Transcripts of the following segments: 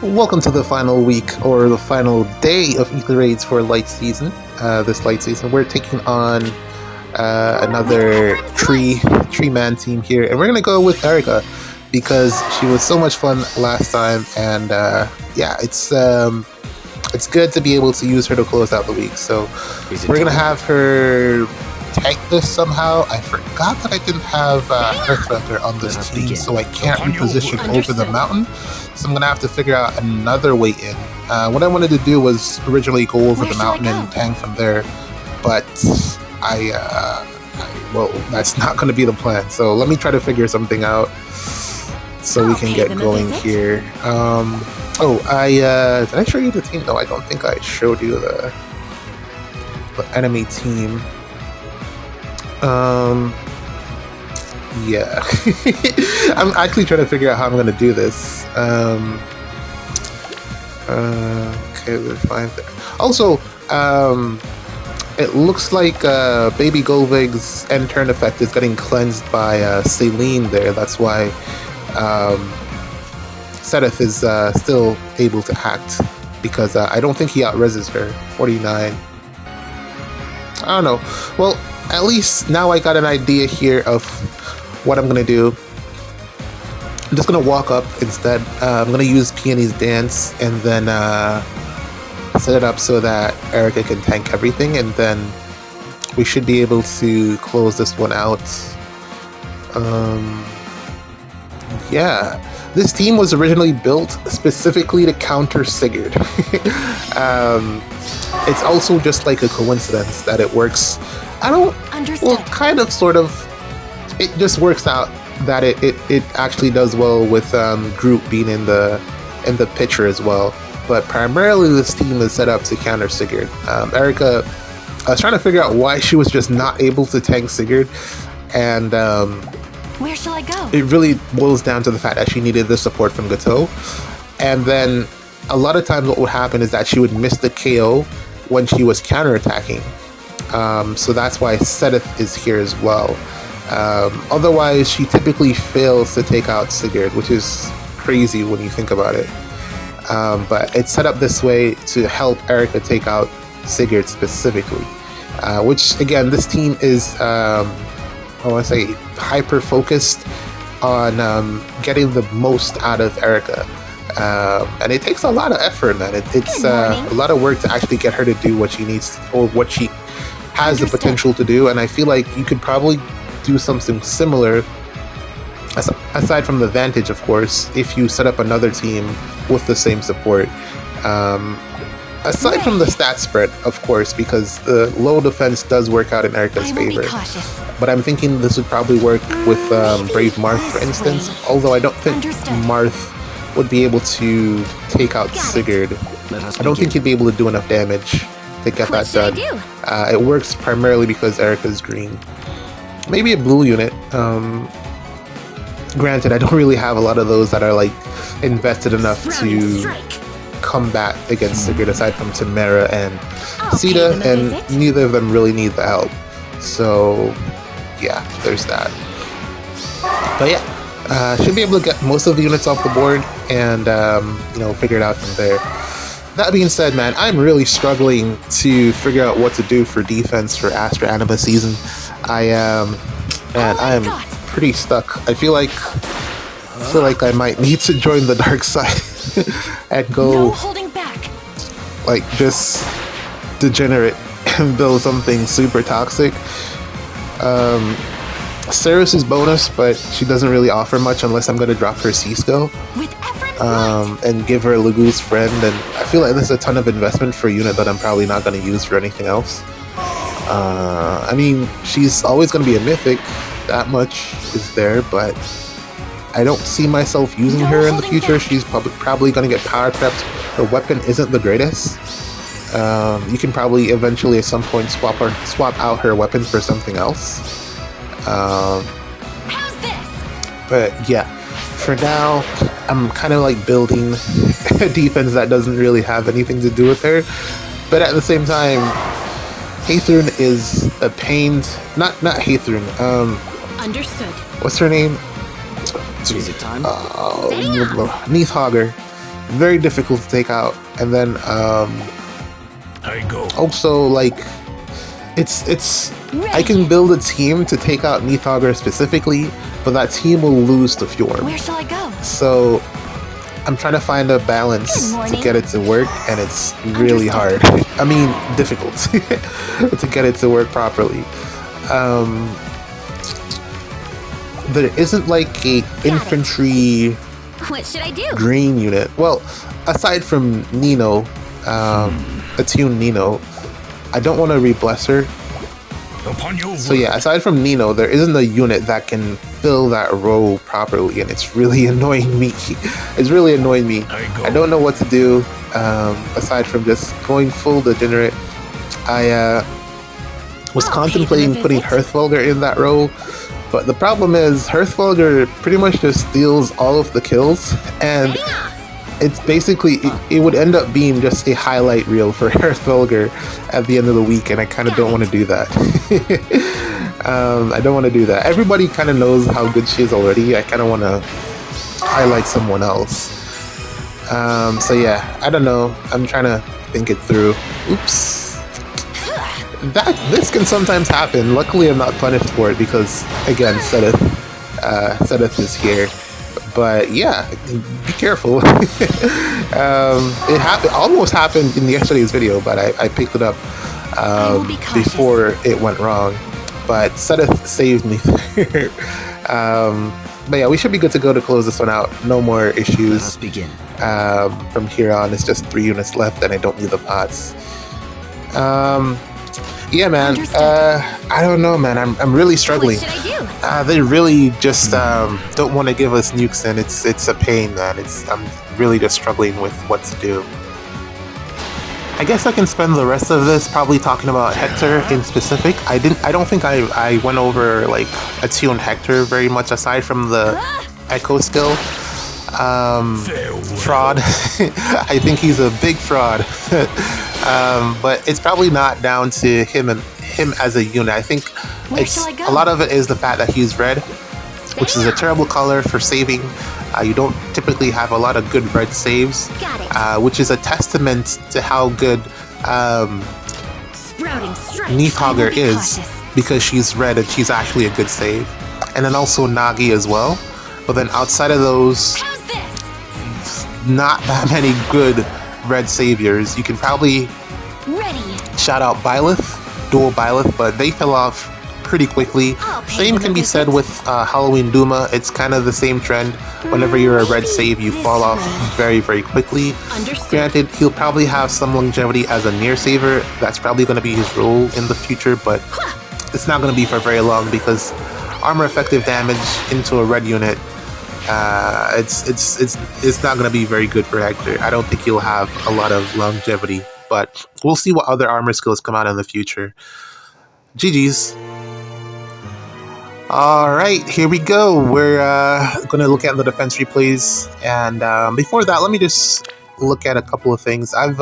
Welcome to the final week or the final day of Ether Raids for Light Season. This Light Season, we're taking on another tree-man team here, and we're gonna go with Erika because she was so much fun last time, and yeah, it's good to be able to use her to close out the week. So we're gonna have her tank this somehow. I forgot that I didn't have Earthbender on this team, so I can't reposition over the mountain. So I'm gonna have to figure out another way in. What I wanted to do was originally go over the mountain and tank from there, but well, that's not gonna be the plan. So let me try to figure something out so we can get going here. Did I show you the team? No, I don't think I showed you the enemy team. Yeah. I'm actually trying to figure out how I'm going to do this. Okay, we're fine there. Also, it looks like Baby Golvig's end turn effect is getting cleansed by Celine there. That's why Sedith is still able to act, because I don't think he out-reses her. 49. I don't know. Well, at least now I got an idea here of what I'm gonna do. I'm just gonna walk up instead. I'm gonna use Peony's Dance and then set it up so that Erika can tank everything, and then we should be able to close this one out. Yeah, this team was originally built specifically to counter Sigurd. It's also just like a coincidence that it works. Well, kind of, sort of. It just works out that it actually does well with Groot being in the picture as well. But primarily this team is set up to counter Sigurd. Erika, I was trying to figure out why she was just not able to tank Sigurd, and where shall I go? It really boils down to the fact that she needed the support from Gateau. And then a lot of times what would happen is that she would miss the KO when she was counterattacking. So that's why Sedith is here as well. Otherwise, she typically fails to take out Sigurd, which is crazy when you think about it. But it's set up this way to help Erika take out Sigurd specifically. Which, again, this team is, I want to say, hyper-focused on getting the most out of Erika. And it takes a lot of effort, man. It's a lot of work to actually get her to do what she needs, or what she has the potential to do. And I feel like you could probably do something similar, aside from the Vantage, of course, if you set up another team with the same support. Aside from the stat spread, of course, because the low defense does work out in Erika's favor. But I'm thinking this would probably work with Brave Marth, for instance, although I don't think Marth would be able to take out Sigurd. I don't think he'd be able to do enough damage to get that done. It works primarily because Erika's green. Maybe a blue unit. Granted, I don't really have a lot of those that are like invested enough to combat against Sigurd, aside from Tamara and Sita, and neither of them really need the help. So yeah, there's that. But yeah, should be able to get most of the units off the board and figure it out from there. That being said, man, I'm really struggling to figure out what to do for defense for Astra Anima season. I am pretty stuck. I feel like I might need to join the dark side and go like just degenerate and build something super toxic. Ceres is bonus, but she doesn't really offer much unless I'm going to drop her Cisco and give her Lagu's friend, and I feel like there's a ton of investment for a unit that I'm probably not going to use for anything else. I mean, she's always going to be a mythic, that much is there, but I don't see myself using her in the future. She's probably going to get power crept. Her weapon isn't the greatest. You can probably eventually at some point swap out her weapon for something else. But yeah, for now, I'm kind of like building a defense that doesn't really have anything to do with her. But at the same time, Ather is a pain. Not Ather. Understood. What's her name? Is it time? Neathhogger. very difficult to take out. And then I go. also like it's I can build a team to take out Neathogger specifically, but that team will lose to Fjorm. Where shall I go? So I'm trying to find a balance to get it to work, and it's really hard. I mean, difficult to get it to work properly. There isn't like a infantry What should I do? green unit. Well, aside from Nino, Attune Nino, I don't want to re-bless her. Upon your So yeah, aside from Nino, there isn't a unit that can fill that role properly, and it's really annoying me. It's really annoying me. I don't know what to do aside from just going full degenerate. I was contemplating putting Hearthwelger in that role, but the problem is Hearthwelger pretty much just steals all of the kills, and it's basically it would end up being just a highlight reel for Hearthwelger at the end of the week, and I kind of don't want to do that. I don't want to do that. Everybody kind of knows how good she is already. I kind of want to highlight someone else. So yeah, I don't know. I'm trying to think it through. Oops. This can sometimes happen. Luckily, I'm not punished for it because, again, Seth is here. But yeah, be careful. It almost happened in yesterday's video, but I picked it up before it went wrong. But Seth saved me there. But yeah, we should be good to go to close this one out. No more issues. Let's begin. From here on, it's just 3 units left, and I don't need the pots. Yeah, man. I don't know, man. I'm really struggling. What should I do? They really just don't want to give us nukes, and it's a pain, man. I'm really just struggling with what to do. I guess I can spend the rest of this probably talking about Hector in specific. I don't think I went over like Attune Hector very much aside from the Echo skill. Fraud. I think he's a big fraud. But it's probably not down to him as a unit. I think a lot of it is the fact that he's red, which is a terrible color for saving. You don't typically have a lot of good red saves, which is a testament to how good Neathogger is, because she's red and she's actually a good save. And then also Nagi as well. But then outside of those, not that many good red saviors. You can probably shout out Byleth, dual Byleth, but they fell off pretty quickly. Same can be said with Halloween Duma. It's kind of the same trend. Whenever you're a red save, you fall off very, very quickly. Granted, he'll probably have some longevity as a near saver. That's probably going to be his role in the future, but it's not going to be for very long because armor effective damage into a red unit, it's not going to be very good for Hector. I don't think he'll have a lot of longevity, but we'll see what other armor skills come out in the future. GG's. Alright, here we go. We're going to look at the defense replays, and before that, let me just look at a couple of things. I've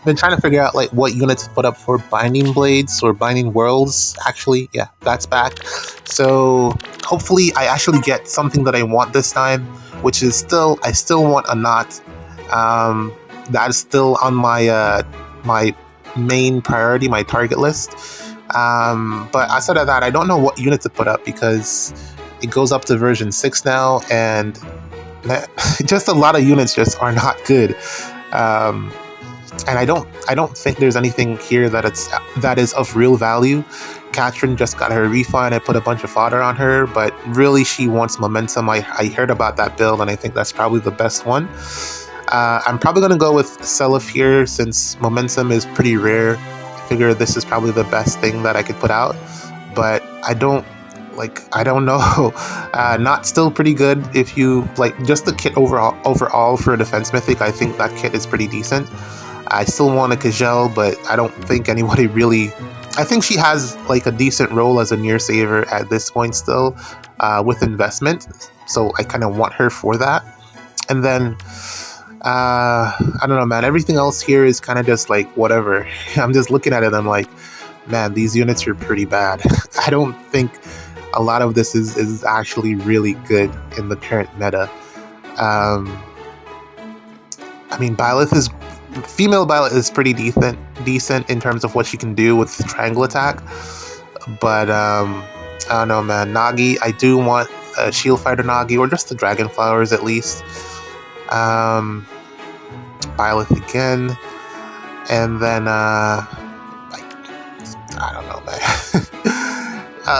been trying to figure out like what units to put up for Binding Blades or Binding Worlds. Actually, yeah, that's back. So hopefully I actually get something that I want this time, which is I still want a knot. That is still on my my main priority, my target list. But outside of that, I don't know what unit to put up because it goes up to version 6 now, and just a lot of units just are not good. And I don't think there's anything here that is of real value. Katrin just got her refund. I put a bunch of fodder on her, but really she wants momentum. I heard about that build, and I think that's probably the best one. I'm probably going to go with Seliph here since momentum is pretty rare. I figure this is probably the best thing that I could put out, but I don't know. Not still pretty good. If you like just the kit overall for a defense mythic, I think that kit is pretty decent. I still want a Kajel, but I don't think anybody really... I think she has like a decent role as a near saver at this point still, with investment. So I kind of want her for that. And then, I don't know, man. Everything else here is kind of just like whatever. I'm just looking at it and I'm like, man, these units are pretty bad. I don't think a lot of this is actually really good in the current meta. mean, female Byleth is pretty decent in terms of what she can do with triangle attack. But I don't know, man. Nagi, I do want a Shield Fighter Nagi, or just the Dragon Flowers at least. Byleth again, and then I don't know, man.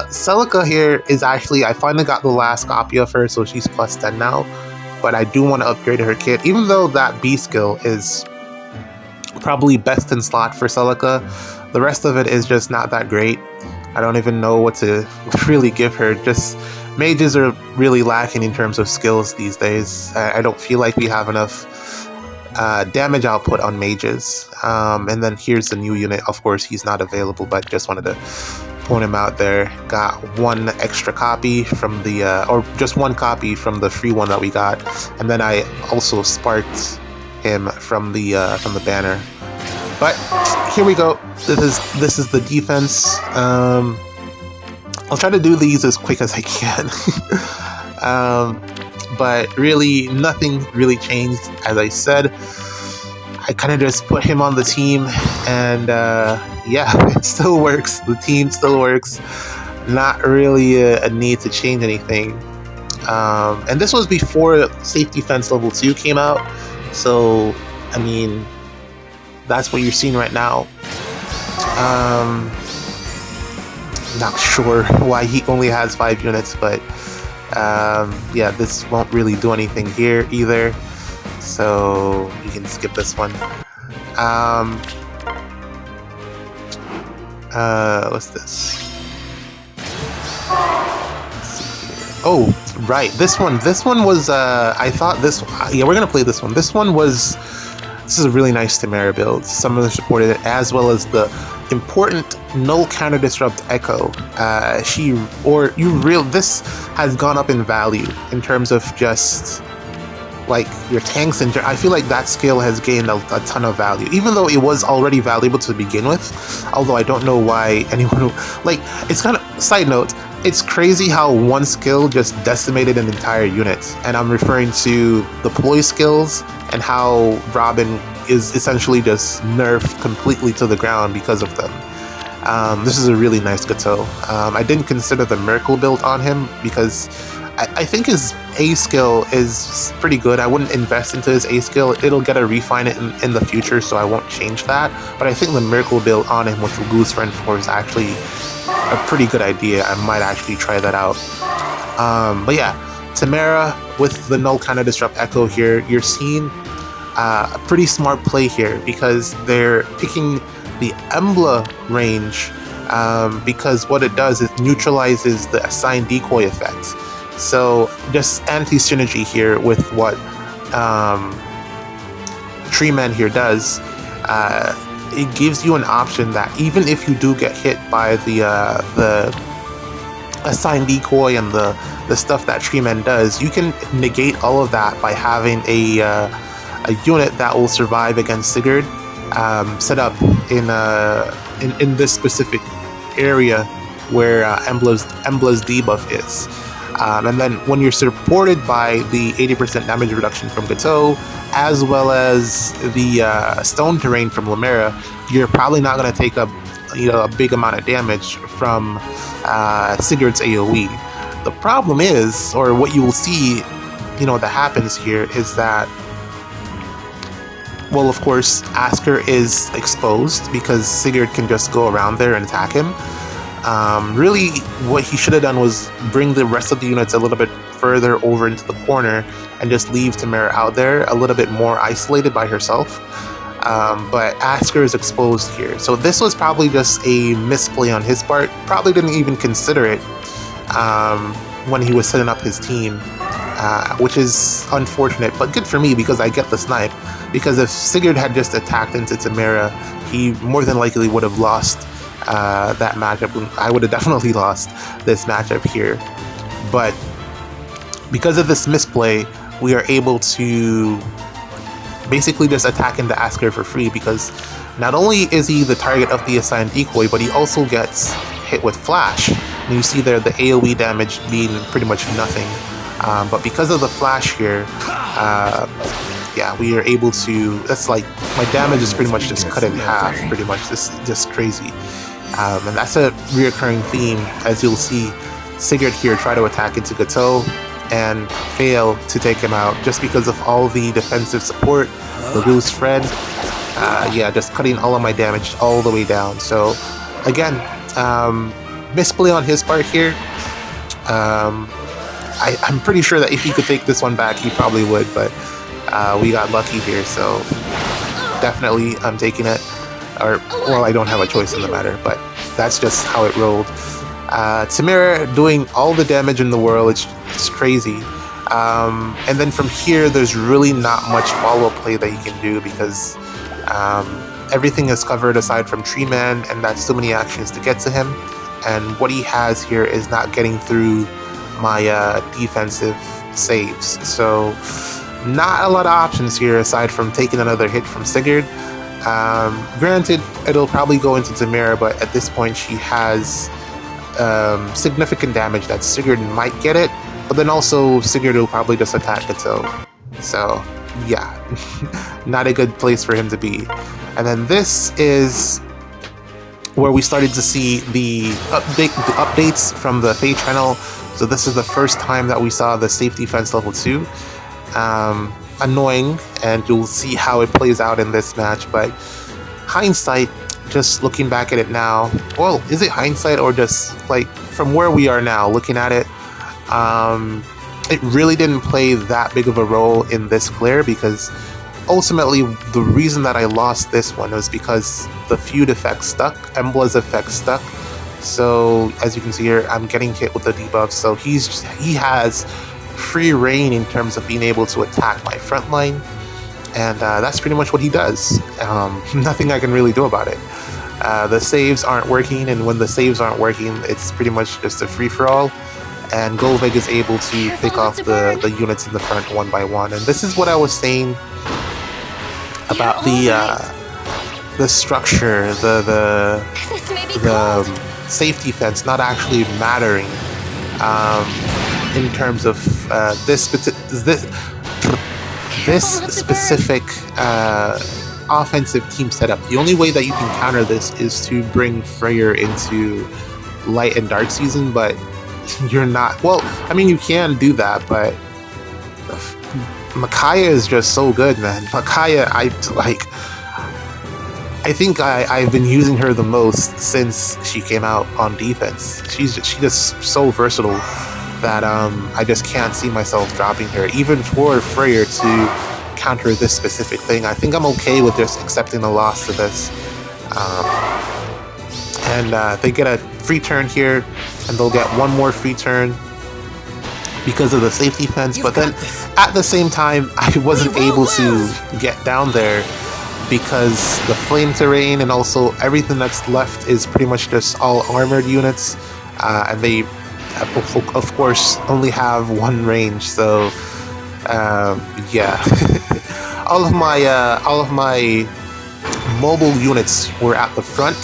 Celica here is actually, I finally got the last copy of her, so she's plus 10 now. But I do want to upgrade her kit, even though that B skill is probably best in slot for Celica. The rest of it is just not that great. I don't even know what to really give her. Just mages are really lacking in terms of skills these days. I don't feel like we have enough damage output on mages. And then here's the new unit. Of course, he's not available, but just wanted to point him out there. Got one extra copy from the, or just one copy from the free one that we got. And then I also sparked him from the banner. But here we go. This is the defense. I'll try to do these as quick as I can. But really, nothing really changed. As I said, I kind of just put him on the team, and yeah, it still works. The team still works. Not really a need to change anything. And this was before Safety Fence Level 2 came out. So, I mean, that's what you're seeing right now. Not sure why he only has 5 units, but yeah, this won't really do anything here either, so you can skip this one. What's this? Let's see here. Oh, right, this one was I thought this, yeah, we're gonna play this one. This is a really nice Tamara build. Some of them supported it, as well as the important null counter disrupt echo. This has gone up in value in terms of just like your tanks, and I feel like that skill has gained a ton of value, even though it was already valuable to begin with. Although I don't know why anyone like, it's kind of, side note, it's crazy how one skill just decimated an entire unit, and I'm referring to the ploy skills and how Robin is essentially just nerfed completely to the ground because of them. This is a really nice Gateau. I didn't consider the Miracle build on him because I think his A skill is pretty good. I wouldn't invest into his A skill. It'll get a refine in the future, so I won't change that. But I think the Miracle build on him with the Goose Friend 4 is actually a pretty good idea. I might actually try that out. But yeah, Tamara with the null counter disrupt echo here, you're seeing a pretty smart play here because they're picking the Embla range because what it does is neutralizes the assigned decoy effect. So just anti-synergy here with what Tree Man here does. It gives you an option that even if you do get hit by the assigned decoy and the stuff that Tree Man does, you can negate all of that by having a unit that will survive against Sigurd set up in this specific area where Embla's debuff is. And then when you're supported by the 80% damage reduction from Gateau, as well as the stone terrain from Lamera, you're probably not going to take a big amount of damage from Sigurd's AoE. The problem is, or what you will see, that happens here is that, well, of course, Asker is exposed because Sigurd can just go around there and attack him. Really, what he should have done was bring the rest of the units a little bit further over into the corner and just leave Tamara out there a little bit more isolated by herself. But Asker is exposed here. So this was probably just a misplay on his part. Probably didn't even consider it when he was setting up his team, which is unfortunate, but good for me because I get the snipe. Because if Sigurd had just attacked into Tamara, he more than likely would have lost that matchup. I would have definitely lost this matchup here. But because of this misplay, we are able to basically just attack into Asker for free, because not only is he the target of the assigned decoy, but he also gets hit with flash. And you see there the AoE damage being pretty much nothing. But because of the flash here, yeah, we are able to. That's like my damage is pretty much just cut in half. Pretty much, this just crazy. And that's a reoccurring theme, as you'll see. Sigurd here try to attack into Gateau and fail to take him out just because of all the defensive support, the loose Fred. Yeah, just cutting all of my damage all the way down. So again, misplay on his part here. I'm pretty sure that if he could take this one back, he probably would, but we got lucky here, so definitely I'm taking it. Or, well, I don't have a choice in the matter, but that's just how it rolled. Tamira doing all the damage in the world, it's crazy. And then from here, there's really not much follow-up play that you can do because everything is covered aside from Tree Man, and that's too many actions to get to him. And what he has here is not getting through my defensive saves. So not a lot of options here aside from taking another hit from Sigurd. Granted, it'll probably go into Tamira, but at this point she has significant damage that Sigurd might get it, but then also Sigurd will probably just attack Gateau. So yeah, not a good place for him to be. And then this is where we started to see the updates from the Fey channel. So this is the first time that we saw the safe defense level 2. Annoying, and you'll see how it plays out in this match, but hindsight, just looking back at it now, well, is it hindsight or just like from where we are now looking at it, it really didn't play that big of a role in this clear, because ultimately the reason that I lost this one was because the feud effect stuck, Embla's effect stuck. So as you can see here, I'm getting hit with the debuff, so he has free reign in terms of being able to attack my front line, and that's pretty much what he does. Nothing I can really do about it. The saves aren't working, and when the saves aren't working, it's pretty much just a free-for-all, and Golvig is able to pick off the units in the front one by one. And this is what I was saying about the structure, the safe defense not actually mattering in terms of this specific offensive team setup. The only way that you can counter this is to bring Freyr into light and dark season, but you're not. Well, I mean, you can do that, but Micaiah is just so good, man. Micaiah, I think I've been using her the most since she came out on defense. She's just so versatile that I just can't see myself dropping her, even for Freyr to counter this specific thing. I think I'm okay with just accepting the loss to this. And they get a free turn here, and they'll get one more free turn because of the safety fence. But then at the same time, I wasn't able to get down there because the flame terrain and also everything that's left is pretty much just all armored units, and they of course only have one range. So yeah. all of my mobile units were at the front,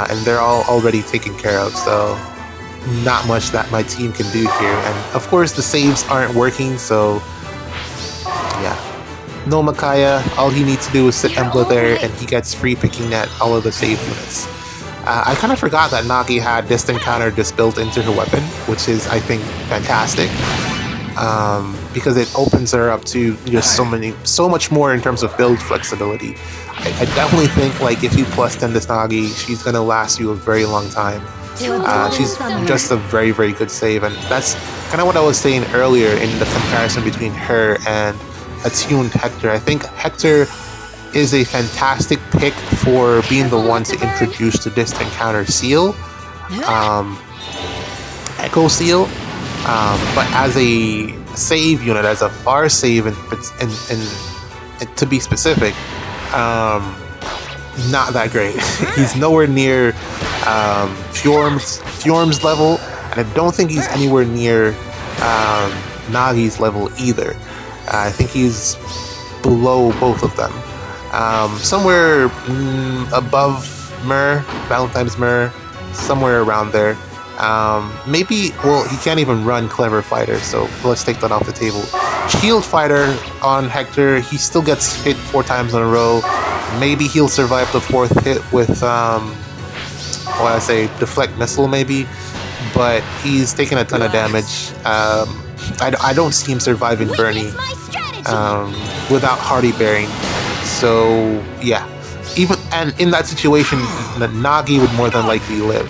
and they're all already taken care of, so not much that my team can do here. And of course the saves aren't working, so yeah, no Micaiah. All he needs to do is sit Embla there, and he gets free picking at all of the save units. I kind of forgot that Nagi had distant counter just built into her weapon, which is, I think, fantastic, because it opens her up to just so much more in terms of build flexibility. I definitely think, like, if you plus 10 this Nagi, she's gonna last you a very long time. She's just a very, very good save, and that's kind of what I was saying earlier in the comparison between her and attuned Hector. I think Hector is a fantastic pick for being the one to introduce the distant counter seal, Echo Seal, but as a save unit, as a far save, and to be specific, not that great. He's nowhere near Fjorm's level, and I don't think he's anywhere near Nagi's level either. I think he's below both of them. Somewhere above Valentine's Myrrh, somewhere around there. Maybe, well, he can't even run Clever Fighter, so let's take that off the table. Shield Fighter on Hector, he still gets hit 4 times in a row. Maybe he'll survive the 4th hit with, Deflect Missile maybe, but he's taking a ton of damage. I don't see him surviving Bernie without Hardy Bearing. So, yeah. And in that situation, Nagi would more than likely live.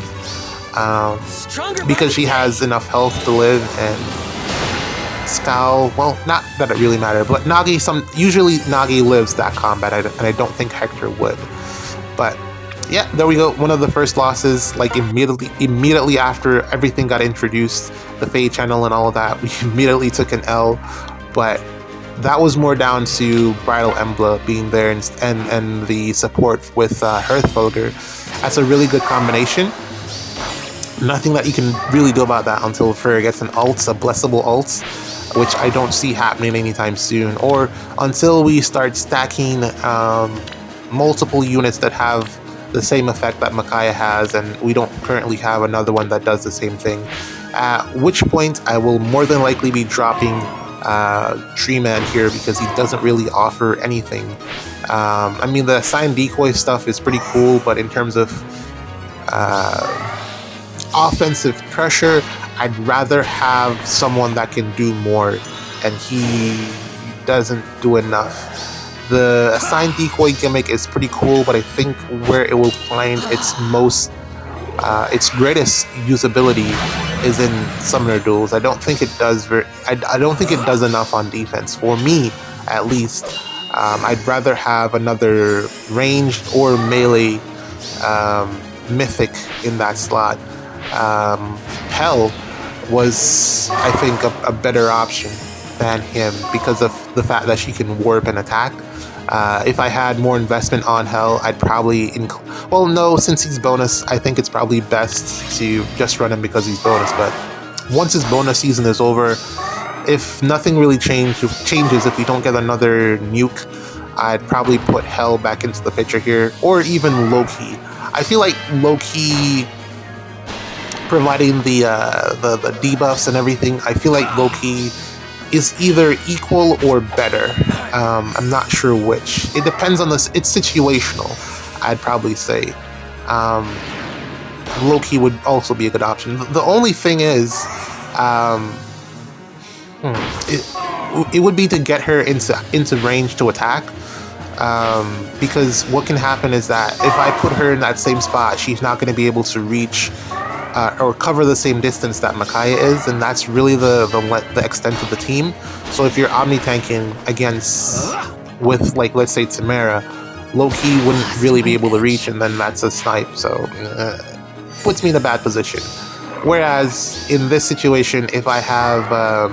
Because she has enough health to live, and Scowl, well, not that it really matters, but usually Nagi lives that combat, and I don't think Hector would. But yeah, there we go. One of the first losses, like immediately after everything got introduced, the Fade channel and all of that, we immediately took an L. But that was more down to Bridal Embla being there and the support with Hearthfolger. That's a really good combination. Nothing that you can really do about that until Fer gets a blessable ult, which I don't see happening anytime soon, or until we start stacking multiple units that have the same effect that Micaiah has, and we don't currently have another one that does the same thing. At which point I will more than likely be dropping Tree Man here, because he doesn't really offer anything. I mean, the assigned decoy stuff is pretty cool, but in terms of offensive pressure, I'd rather have someone that can do more, and he doesn't do enough. The assigned decoy gimmick is pretty cool, but I think where it will find its greatest usability is in summoner duels. I don't think it does I don't think it does enough on defense, for me at least. I'd rather have another ranged or melee mythic in that slot. Hell was, I think, a better option than him because of the fact that she can warp and attack. If I had more investment on Hell, I'd probably... well, no, since he's bonus, I think it's probably best to just run him because he's bonus. But once his bonus season is over, if nothing really changes, if we don't get another nuke, I'd probably put Hell back into the picture here, or even Loki. I feel like Loki, providing the debuffs and everything, I feel like Loki is either equal or better. I'm not sure which. It depends on this. It's situational, I'd probably say. Loki would also be a good option. The only thing is, it would be to get her into range to attack. Because what can happen is that if I put her in that same spot, she's not going to be able to reach or cover the same distance that Micaiah is, and that's really the extent of the team. So if you're omni-tanking against, with, like, let's say Tamara, Loki wouldn't really be able to reach, and then that's a snipe, so puts me in a bad position. Whereas in this situation, if I have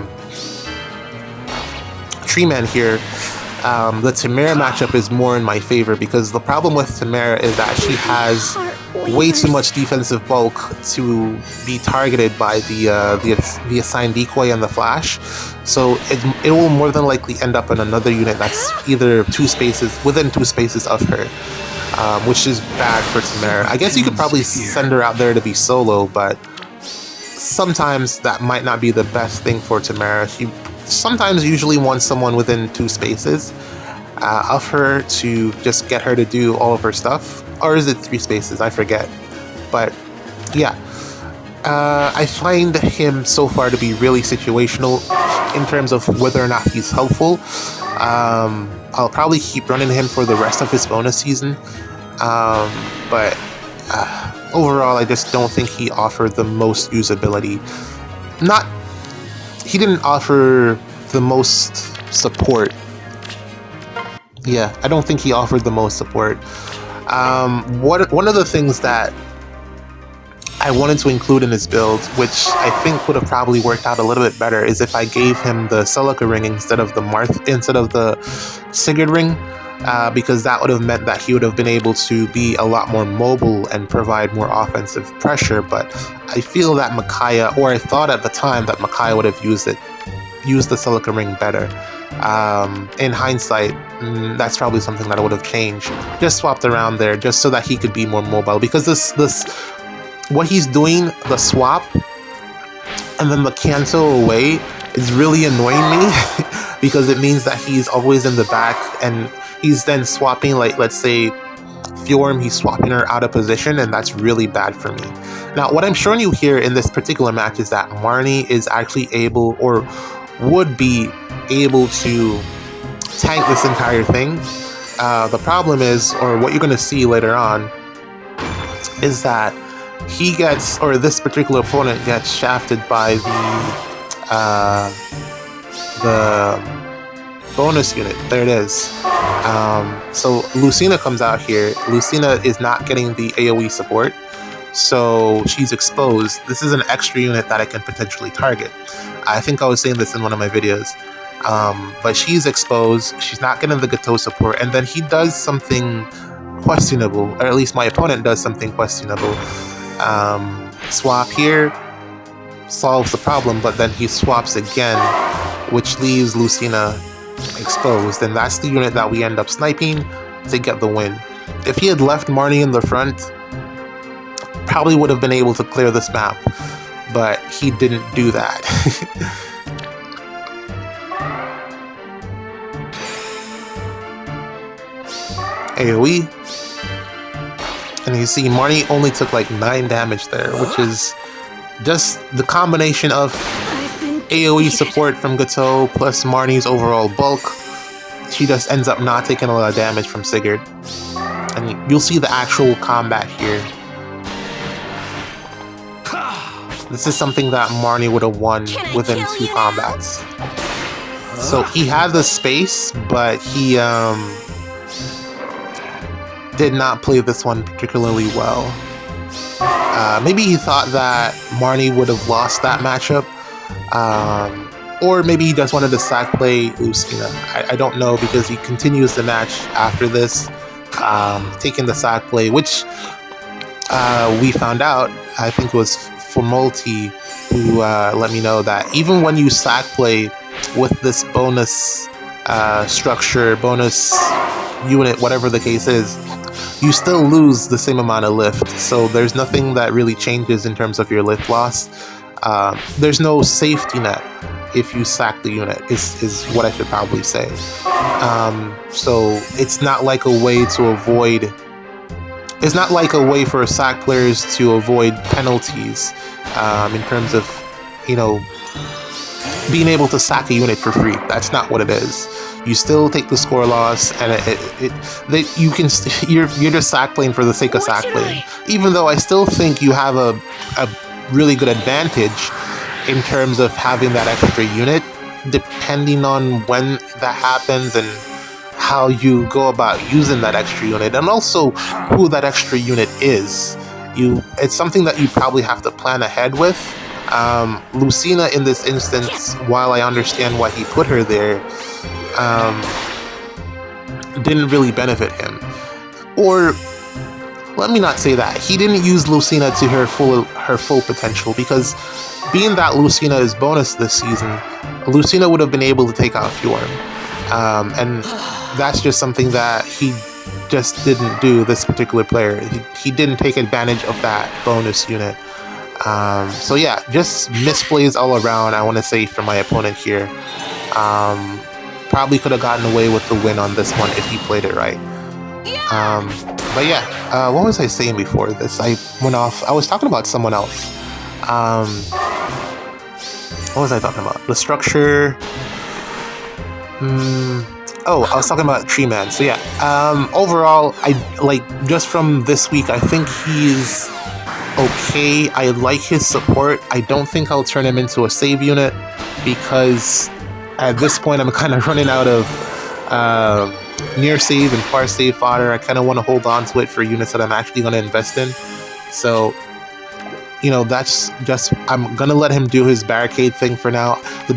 Tree Man here, the Tamara matchup is more in my favor, because the problem with Tamara is that she has way too much defensive bulk to be targeted by the assigned decoy and the flash. So it will more than likely end up in another unit that's either within two spaces of her, which is bad for Tamara. I guess you could probably send her out there to be solo, but sometimes that might not be the best thing for Tamara. She sometimes usually wants someone within 2 spaces of her to just get her to do all of her stuff. Or is it 3 spaces? I forget. But yeah, I find him so far to be really situational in terms of whether or not he's helpful. I'll probably keep running him for the rest of his bonus season. But overall, I just don't think he offered the most usability. He didn't offer the most support. Yeah, I don't think he offered the most support. One of the things that I wanted to include in his build, which I think would have probably worked out a little bit better, is if I gave him the Celica ring instead of the Sigurd ring, because that would have meant that he would have been able to be a lot more mobile and provide more offensive pressure. But I feel that Micaiah, or I thought at the time that Micaiah would have used the Celica ring better. In hindsight, that's probably something that I would have changed. Just swapped around there, just so that he could be more mobile. Because this what he's doing, the swap and then the cancel away, is really annoying me because it means that he's always in the back and he's then swapping, like, let's say Fjorm, he's swapping her out of position, and that's really bad for me. Now, what I'm showing you here in this particular match is that Marnie is actually able, or would be able, to tank this entire thing. The problem is, or what you're going to see later on, is that he gets, or this particular opponent gets shafted by the bonus unit. There it is. So Lucina comes out here. Lucina is not getting the AoE support, so she's exposed. This is an extra unit that I can potentially target. I think I was saying this in one of my videos. But she's exposed. She's not getting the Gateau support, and then he does something questionable, or at least my opponent does something questionable. Swap here solves the problem, but then he swaps again, which leaves Lucina exposed, and that's the unit that we end up sniping to get the win. If he had left Marnie in the front, probably would have been able to clear this map, but he didn't do that. AoE, and you see Marnie only took like 9 damage there, which is just the combination of AoE support from Gateau plus Marnie's overall bulk. She just ends up not taking a lot of damage from Sigurd. And you'll see the actual combat here. This is something that Marnie would have won within 2 combats. So he had the space, but he did not play this one particularly well. Maybe he thought that Marnie would have lost that matchup. Or maybe he just wanted to sack play Lucina. I don't know, because he continues the match after this, taking the sack play, which we found out, I think it was Formulti who let me know that even when you sack play with this bonus structure, bonus unit, whatever the case is, you still lose the same amount of lift. So there's nothing that really changes in terms of your lift loss. There's no safety net if you sack the unit, is what I should probably say. So it's not like a way to avoid, it's not like a way for sack players to avoid penalties in terms of, you know, being able to sack a unit for free. That's not what it is. You still take the score loss, and you're just sack playing for the sake of sack playing. Even though I still think you have a really good advantage in terms of having that extra unit, depending on when that happens and how you go about using that extra unit, and also who that extra unit is. It's something that you probably have to plan ahead with. Lucina, in this instance, while I understand why he put her there, didn't really benefit him. Or let me not say that. He didn't use Lucina to her full potential, because being that Lucina is bonus this season, Lucina would have been able to take out Fjorm. And that's just something that he just didn't do, this particular player. He didn't take advantage of that bonus unit. So yeah, just misplays all around, I want to say, for my opponent here. Probably could have gotten away with the win on this one if he played it right. But yeah, what was I saying before this? I went off. I was talking about someone else. What was I talking about? The structure. Oh, I was talking about Tree Man. So yeah, overall, just from this week, I think he's okay. I like his support. I don't think I'll turn him into a save unit, because at this point I'm kind of running out of near save and far save fodder. I kind of want to hold on to it for units that I'm actually going to invest in. So, you know, that's just, I'm going to let him do his barricade thing for now. The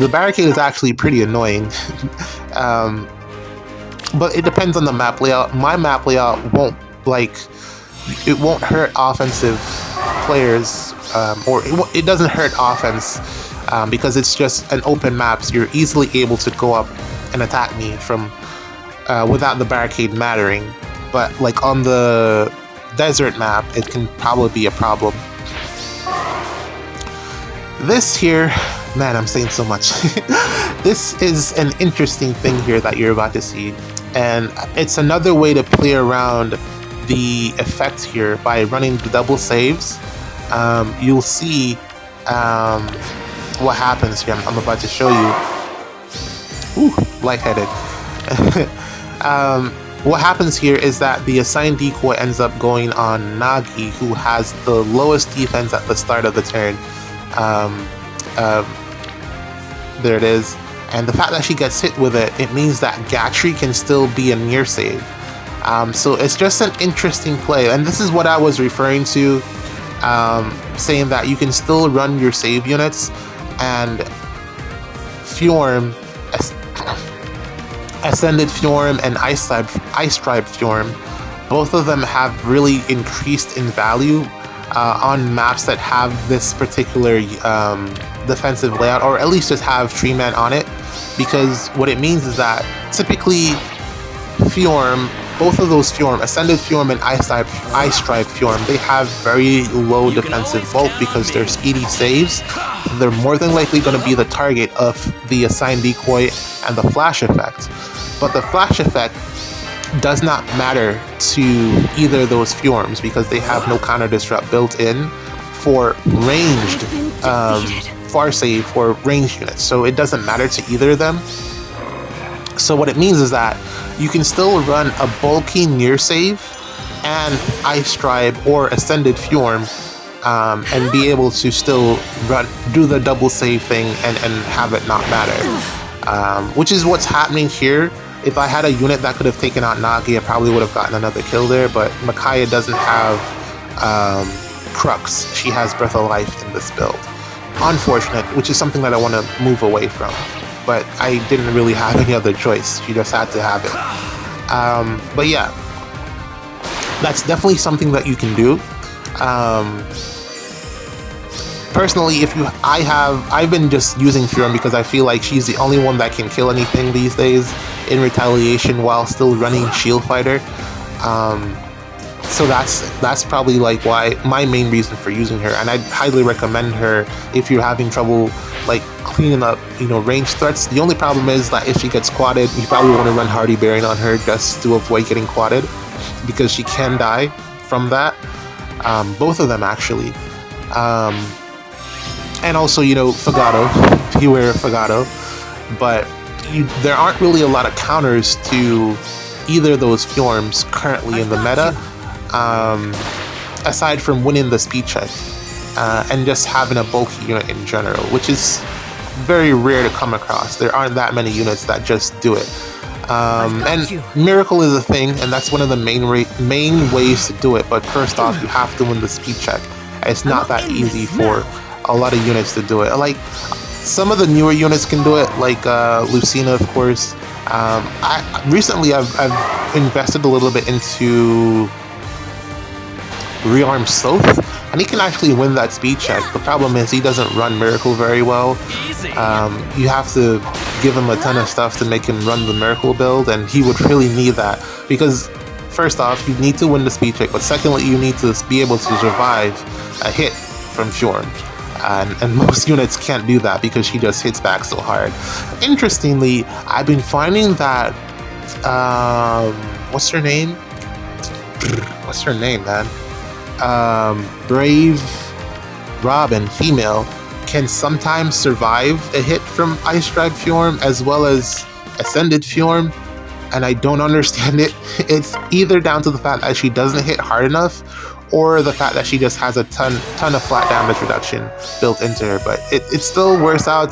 barricade is actually pretty annoying. But it depends on the map layout. My map layout won't hurt offensive players, or it doesn't hurt offense, because it's just an open map, so you're easily able to go up and attack me from without the barricade mattering. But like on the desert map, it can probably be a problem. This here, man, I'm saying so much. This is an interesting thing here that you're about to see, and it's another way to play around the effect here by running the double saves. You'll see what happens here. I'm about to show you. Ooh, lightheaded. What happens here is that the assigned decoy ends up going on Nagi, who has the lowest defense at the start of the turn. There it is. And the fact that she gets hit with it, it means that Gatry can still be a near save. So it's just an interesting play. And this is what I was referring to, saying that you can still run your save units, and Fjorm, Ascended Fjorm and Ice Tribe Fjorm, both of them have really increased in value on maps that have this particular defensive layout, or at least just have Tree Man on it, because what it means is that typically Fjorm, both of those Fjorm, Ascended Fjorm and Ice Tribe Fjorm, they have very low defensive bulk because they're speedy saves. They're more than likely going to be the target of the assigned decoy and the flash effect. But the flash effect does not matter to either of those Fjorms because they have no counter disrupt built in for ranged far save for ranged units. So it doesn't matter to either of them. So what it means is that you can still run a bulky near save and Ice Tribe or Ascended Fjorm and be able to still do the double save thing and have it not matter. Which is what's happening here. If I had a unit that could have taken out Nagi, I probably would have gotten another kill there, but Micaiah doesn't have Crux. She has Breath of Life in this build. Unfortunate, which is something that I want to move away from. But I didn't really have any other choice. She just had to have it. But yeah, that's definitely something that you can do. Personally, I've been just using Fjorm because I feel like she's the only one that can kill anything these days in retaliation while still running Shield Fighter. So that's probably like why my main reason for using her, and I'd highly recommend her if you're having trouble like cleaning up, range threats. The only problem is that if she gets quadded, you probably want to run Hardy Bearing on her just to avoid getting quadded, because she can die from that. Both of them actually. And also, Fagato, beware of Fagato. But there aren't really a lot of counters to either of those Fjorms currently in the meta, aside from winning the speed check and just having a bulky unit in general, which is very rare to come across. There aren't that many units that just do it. And Miracle is a thing, and that's one of the main ways to do it. But first off, you have to win the speed check. It's not that easy for a lot of units to do it. Like, some of the newer units can do it, like Lucina, of course. Recently I've invested a little bit into Rearm Sloth, and he can actually win that speed check. The problem is he doesn't run Miracle very well. You have to give him a ton of stuff to make him run the Miracle build, and he would really need that, because first off, you need to win the speed check, but secondly, you need to be able to survive a hit from Fjorm. And most units can't do that because she just hits back so hard. Interestingly, I've been finding that what's her name, man? Brave Robin, female, can sometimes survive a hit from Ice Tribe Fjorm as well as Ascended Fjorm, and I don't understand it. It's either down to the fact that she doesn't hit hard enough, or the fact that she just has a ton of flat damage reduction built into her, but it still works out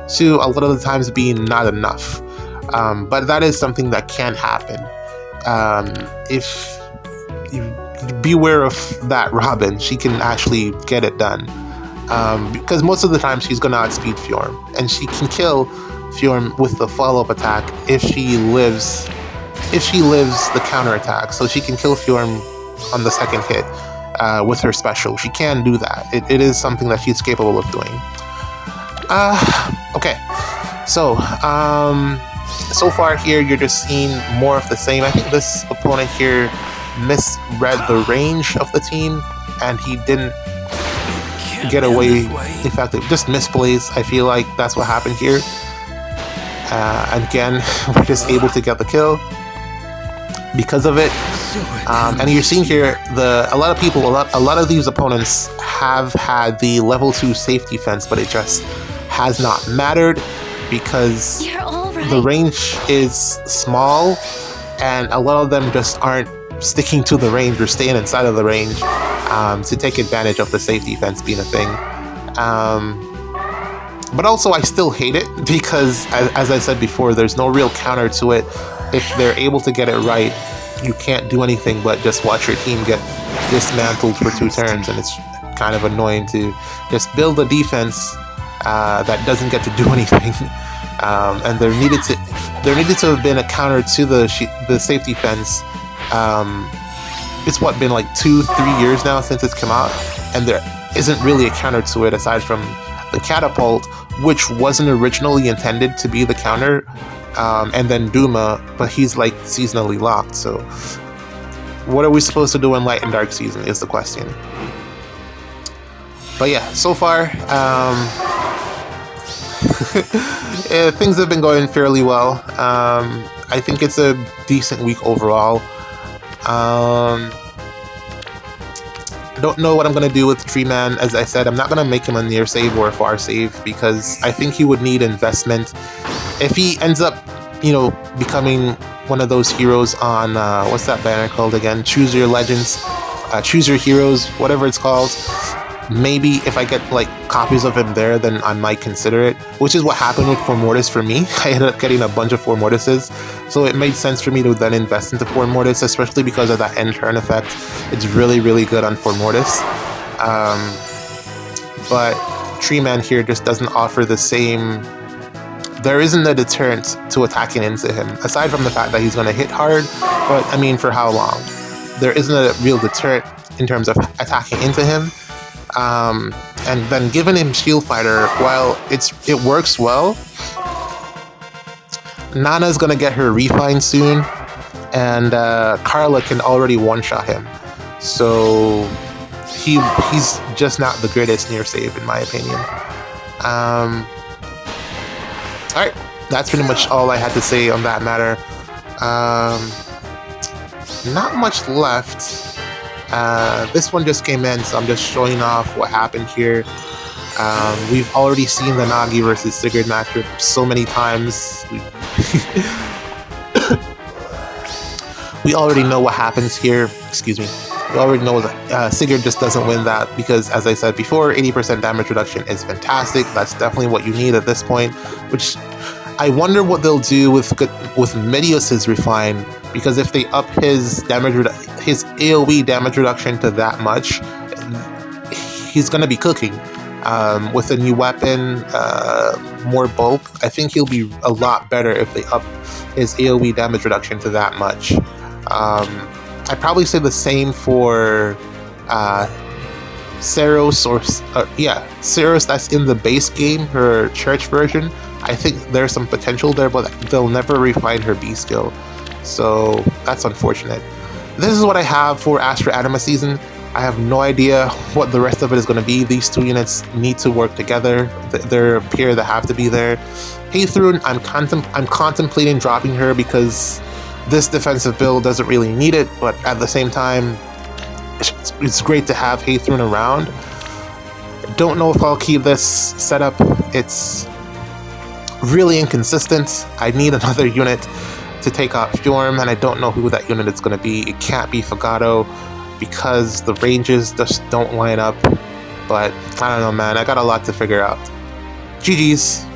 to a lot of the times being not enough. But that is something that can happen. If you beware of that Robin, she can actually get it done. Because most of the time she's gonna outspeed Fjorm, and she can kill Fjorm with the follow-up attack if she lives the counter attack. So she can kill Fjorm on the second hit with her special. She can do that. It is something that she's capable of doing. Okay, so far here you're just seeing more of the same. I think this opponent here misread the range of the team, and he didn't get away effective. Just misplays. I feel like that's what happened here. And again, we're just able to get the kill because of it. And you're seeing here a lot of these opponents have had the level 2 safety fence, but it just has not mattered because the range is small, and a lot of them just aren't sticking to the range or staying inside of the range to take advantage of the safety fence being a thing. But also, I still hate it because, as I said before, there's no real counter to it. If they're able to get it right, you can't do anything but just watch your team get dismantled for 2 turns, and it's kind of annoying to just build a defense that doesn't get to do anything. And there needed to have been a counter to the safety fence. It's been like 2-3 years now since it's come out, and there isn't really a counter to it aside from the catapult, which wasn't originally intended to be the counter, and then Duma, but he's like seasonally locked. So what are we supposed to do in Light and Dark season is the question. But yeah, so far things have been going fairly well. I think it's a decent week overall. I don't know what I'm going to do with Tree Man. As I said, I'm not going to make him a near save or a far save because I think he would need investment. If he ends up, becoming one of those heroes on, what's that banner called again? Choose Your Legends, Choose Your Heroes, whatever it's called. Maybe if I get like copies of him there, then I might consider it, which is what happened with Four Mortis for me. I ended up getting a bunch of Four Mortises, so it made sense for me to then invest into Four Mortis, especially because of that end turn effect. It's really, really good on Four Mortis. But Tree Man here just doesn't offer the same. There isn't a deterrent to attacking into him, aside from the fact that he's going to hit hard, but I mean, for how long? There isn't a real deterrent in terms of attacking into him. And then giving him Shield Fighter, while it works well, Nana's gonna get her Refine soon, and Carla can already one-shot him. So he's just not the greatest near save in my opinion. Alright, that's pretty much all I had to say on that matter. Not much left. This one just came in, so I'm just showing off what happened here. We've already seen the Nagi versus Sigurd matchup so many times. We already know what happens here. Excuse me. We already know that Sigurd just doesn't win that because, as I said before, 80% damage reduction is fantastic. That's definitely what you need at this point, which I wonder what they'll do with Medios's Refine, because if they up his his AoE damage reduction to that much, he's going to be cooking. With a new weapon, more bulk, I think he'll be a lot better if they up his AoE damage reduction to that much. I'd probably say the same for Seros, Seros that's in the base game, her church version. I think there's some potential there, but they'll never refine her B skill. So that's unfortunate. This is what I have for Astra Anima season. I have no idea what the rest of it is going to be. These two units need to work together. They're a pair that have to be there. Heithrun, I'm contemplating dropping her because this defensive build doesn't really need it, but at the same time, it's great to have Heithrun around. Don't know if I'll keep this setup. It's really inconsistent. I need another unit to take out Fjorm, and I don't know who that unit is going to be. It can't be Fagato because the ranges just don't line up. But I don't know, man. I got a lot to figure out. GG's.